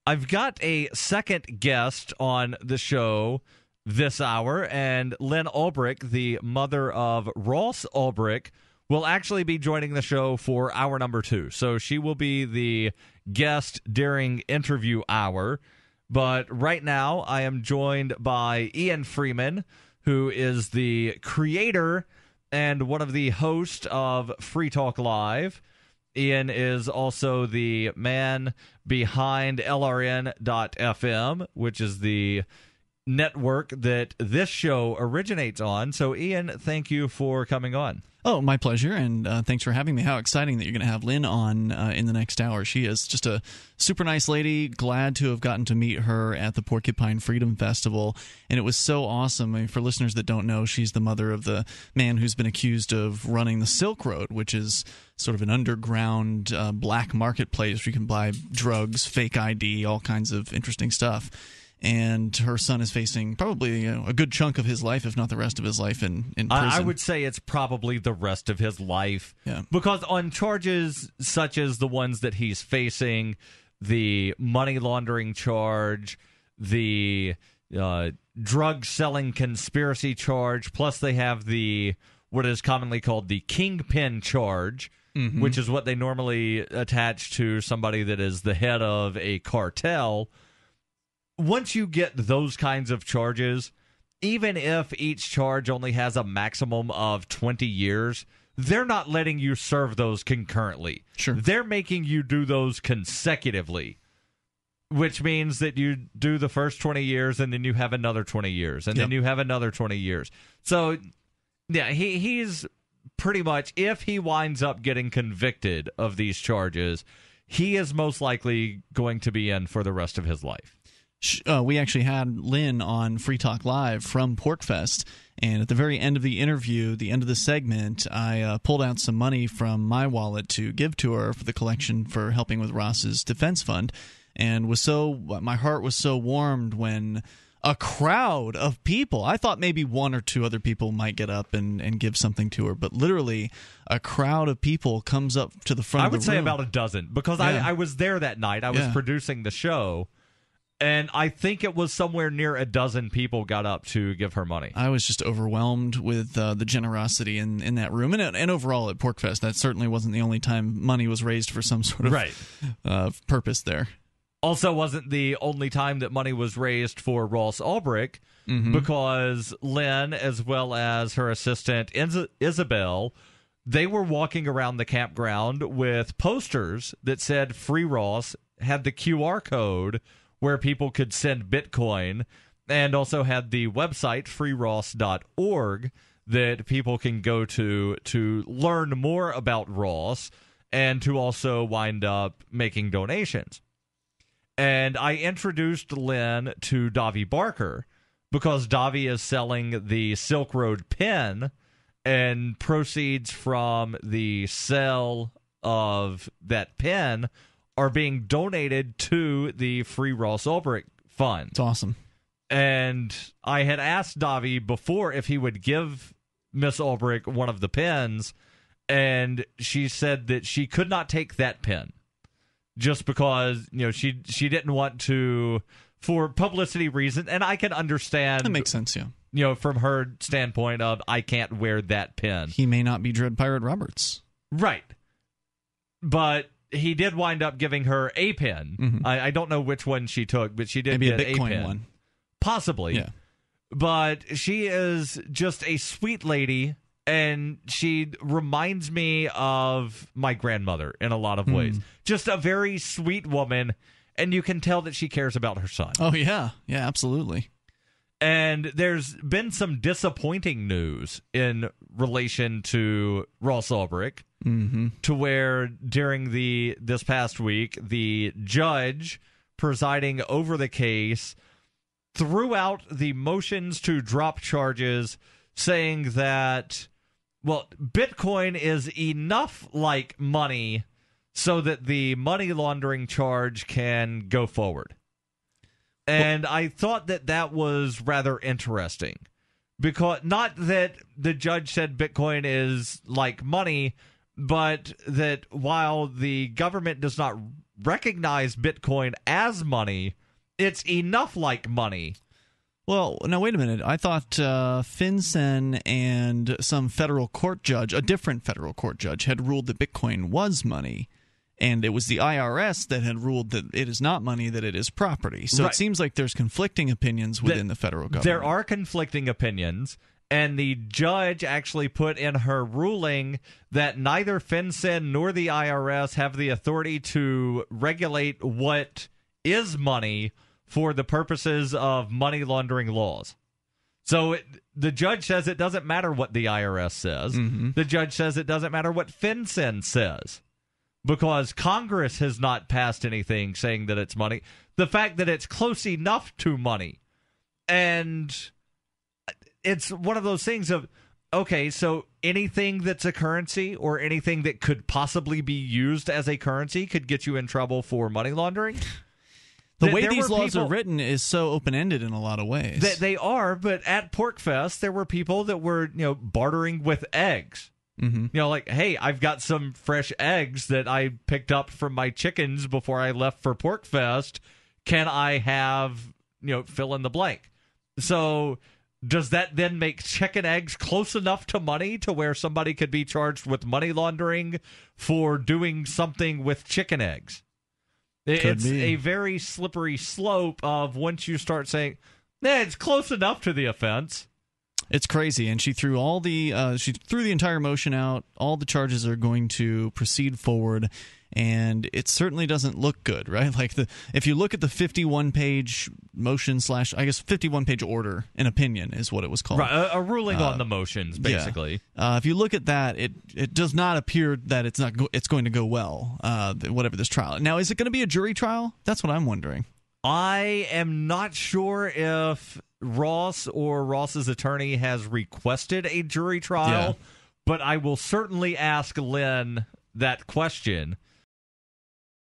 I've got a second guest on the show this hour, and Lyn Ulbricht, the mother of Ross Ulbricht, will actually be joining the show for hour number 2. So she will be the guest during interview hour. But right now, I am joined by Ian Freeman, who is the creator and one of the hosts of Free Talk Live. Ian is also the man behind LRN.FM, which is the network that this show originates on. So, Ian, thank you for coming on. Oh, my pleasure, and thanks for having me. How exciting that you're going to have Lyn on in the next hour. She is just a super nice lady. Glad to have gotten to meet her at the Porcupine Freedom Festival, and it was so awesome. I mean, for listeners that don't know, she's the mother of the man who's been accused of running the Silk Road, which is sort of an underground black marketplace where you can buy drugs, fake ID, all kinds of interesting stuff. And her son is facing probably a good chunk of his life, if not the rest of his life, in prison. I would say it's probably the rest of his life. Yeah. Because on charges such as the ones that he's facing, the money laundering charge, the drug selling conspiracy charge, plus they have the what is commonly called the kingpin charge, which is what they normally attach to somebody that is the head of a cartel. Once you get those kinds of charges, even if each charge only has a maximum of 20 years, they're not letting you serve those concurrently. Sure. They're making you do those consecutively, which means that you do the first 20 years and then you have another 20 years and then you have another 20 years. So, yeah, he's pretty much, if he winds up getting convicted of these charges, he is most likely going to be in for the rest of his life. We actually had Lyn on Free Talk Live from Porcfest, and at the very end of the interview, the end of the segment, I pulled out some money from my wallet to give to her for the collection for helping with Ross's defense fund, and my heart was so warmed when a crowd of people, I thought maybe one or two other people might get up and give something to her, but literally a crowd of people comes up to the front of the room. I would say about a dozen, because I was there that night. I was producing the show. And I think it was somewhere near a dozen people got up to give her money. I was just overwhelmed with the generosity in that room. And overall at Porcfest, that certainly wasn't the only time money was raised for some sort of purpose there. Also wasn't the only time that money was raised for Ross Ulbricht, because Lyn, as well as her assistant Isabel, they were walking around the campground with posters that said Free Ross, had the QR code where people could send Bitcoin, and also had the website freeross.org that people can go to learn more about Ross and to also wind up making donations. And I introduced Lyn to Davi Barker because Davi is selling the Silk Road pin, and proceeds from the sale of that pin are being donated to the Free Ross Ulbricht Fund. It's awesome. And I had asked Davi before if he would give Miss Ulbricht one of the pins, and she said that she could not take that pin just because, she didn't want to, for publicity reasons, and I can understand. That makes sense, yeah. From her standpoint of, I can't wear that pin. He may not be Dread Pirate Roberts. Right. But he did wind up giving her a pin. I don't know which one she took, but she did Maybe get a Bitcoin pin. one. Possibly. Yeah. But she is just a sweet lady, and she reminds me of my grandmother in a lot of ways. Just a very sweet woman, and you can tell that she cares about her son. Oh, yeah. Yeah, absolutely. And there's been some disappointing news in relation to Ross Ulbricht, to where during this past week, the judge presiding over the case threw out the motions to drop charges, saying that, well, Bitcoin is enough like money so that the money laundering charge can go forward. And I thought that was rather interesting, because not that the judge said Bitcoin is like money, but that while the government does not recognize Bitcoin as money, it's enough like money. Well, now wait a minute. I thought FinCEN and some federal court judge, a different federal court judge, had ruled that Bitcoin was money. And it was the IRS that had ruled that it is not money, that it is property. So right. It seems like there's conflicting opinions within the federal government. There are conflicting opinions, and the judge actually put in her ruling that neither FinCEN nor the IRS have the authority to regulate what is money for the purposes of money laundering laws. So the judge says it doesn't matter what the IRS says. Mm-hmm. The judge says it doesn't matter what FinCEN says, because Congress has not passed anything saying that it's money. The fact that it's close enough to money. And it's one of those things of, okay, so anything that's a currency or anything that could possibly be used as a currency could get you in trouble for money laundering. The way these laws are written is so open-ended in a lot of ways. They are, but at Porcfest, there were people that were, bartering with eggs. Mm-hmm. Like, hey, I've got some fresh eggs that I picked up from my chickens before I left for Porcfest. Can I have, fill in the blank? So does that then make chicken eggs close enough to money to where somebody could be charged with money laundering for doing something with chicken eggs? It's a very slippery slope of once you start saying, it's close enough to the offense. It's crazy, and she threw the entire motion out. All the charges are going to proceed forward, and it certainly doesn't look good, right? Like if you look at the 51-page motion / 51-page order, an opinion is what it was called. Right, a ruling on the motions, basically. Yeah. If you look at that, it does not appear that it's going to go well. Whatever this trial. Now, is it going to be a jury trial? That's what I'm wondering. I am not sure if Ross or Ross's attorney has requested a jury trial, but I will certainly ask Lyn that question